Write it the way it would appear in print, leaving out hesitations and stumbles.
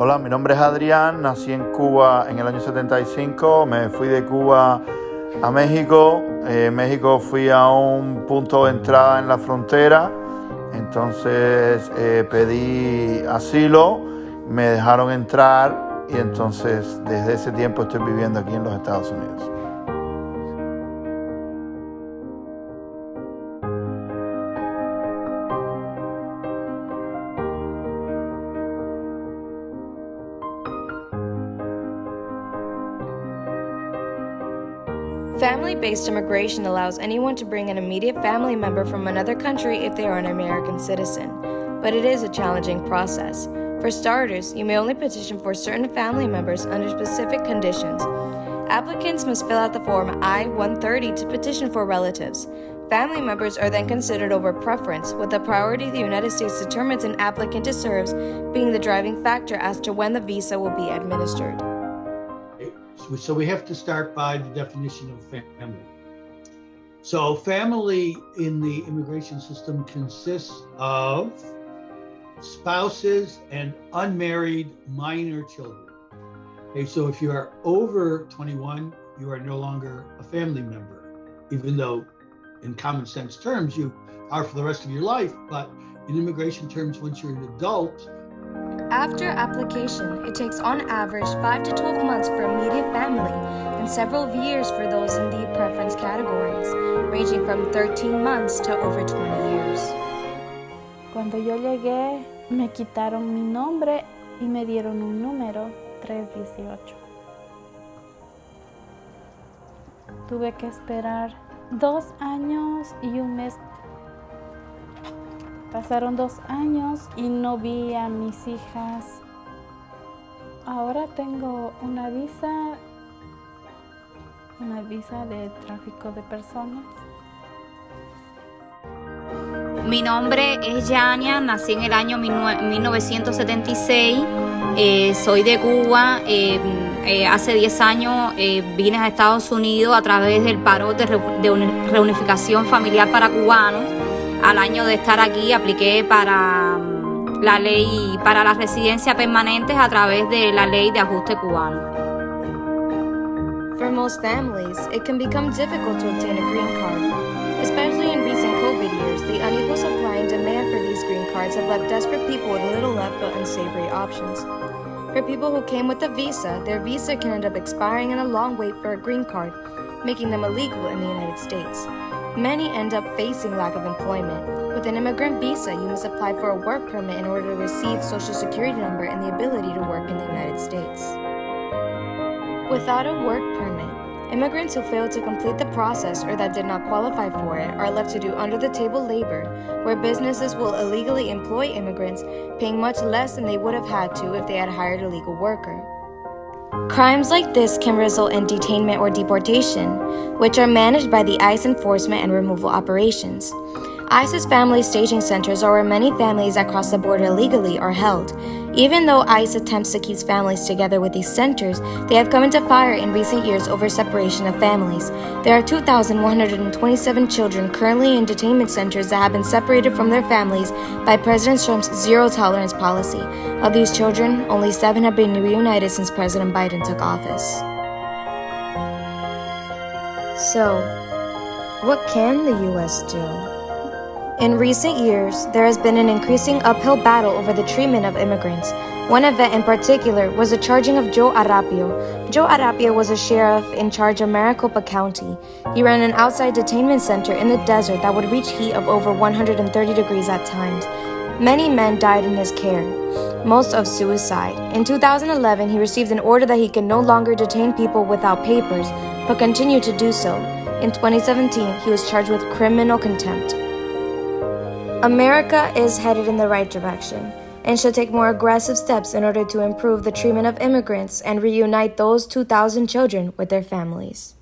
Hola, mi nombre es Adrián, nací en Cuba en el año 75, me fui de Cuba a México. En México fui a un punto de entrada en la frontera, entonces pedí asilo, me dejaron entrar y entonces desde ese tiempo estoy viviendo aquí en los Estados Unidos. Family-based immigration allows anyone to bring an immediate family member from another country if they are an American citizen, but it is a challenging process. For starters, you may only petition for certain family members under specific conditions. Applicants must fill out the form I-130 to petition for relatives. Family members are then considered over preference, with the priority the United States determines an applicant deserves being the driving factor as to when the visa will be administered. So we have to start by the definition of family. So family in the immigration system consists of spouses and unmarried minor children. Okay, so if you are over 21, you are no longer a family member, even though in common sense terms you are for the rest of your life, but in immigration terms, once you're an adult. After application, it takes on average 5 to 12 months for immediate family and several years for those in the preference categories, ranging from 13 months to over 20 years. Cuando yo llegué, me quitaron mi nombre y me dieron un número, 318. Tuve que esperar 2 años y un mes. Pasaron 2 años y no vi a mis hijas. Ahora tengo una visa de tráfico de personas. Mi nombre es Yania, nací en el año 1976, soy de Cuba. Hace 10 años vine a Estados Unidos a través del paro de reunificación familiar para cubanos. Al año de estar aquí apliqué para la ley para la residencia permanente a través de la ley de ajuste cubano. For most families, it can become difficult to obtain a green card. Especially in recent COVID years, the unequal supply and demand for these green cards have left desperate people with little left but unsavory options. For people who came with a visa, their visa can end up expiring and a long wait for a green card, making them illegal in the United States. Many end up facing lack of employment. With an immigrant visa, you must apply for a work permit in order to receive Social Security number and the ability to work in the United States. Without a work permit, immigrants who fail to complete the process or that did not qualify for it are left to do under-the-table labor, where businesses will illegally employ immigrants, paying much less than they would have had to if they had hired a legal worker. Crimes like this can result in detainment or deportation, which are managed by the ICE enforcement and removal operations. ICE's family staging centers are where many families that cross the border illegally are held. Even though ICE attempts to keep families together with these centers, they have come into fire in recent years over separation of families. There are 2,127 children currently in detainment centers that have been separated from their families by President Trump's zero-tolerance policy. Of these children, only 7 have been reunited since President Biden took office. So, what can the U.S. do? In recent years, there has been an increasing uphill battle over the treatment of immigrants. One event in particular was the charging of Joe Arapio. Joe Arapio was a sheriff in charge of Maricopa County. He ran an outside detainment center in the desert that would reach heat of over 130 degrees at times. Many men died in his care, most of suicide. In 2011, he received an order that he could no longer detain people without papers, but continued to do so. In 2017, he was charged with criminal contempt. America is headed in the right direction and should take more aggressive steps in order to improve the treatment of immigrants and reunite those 2,000 children with their families.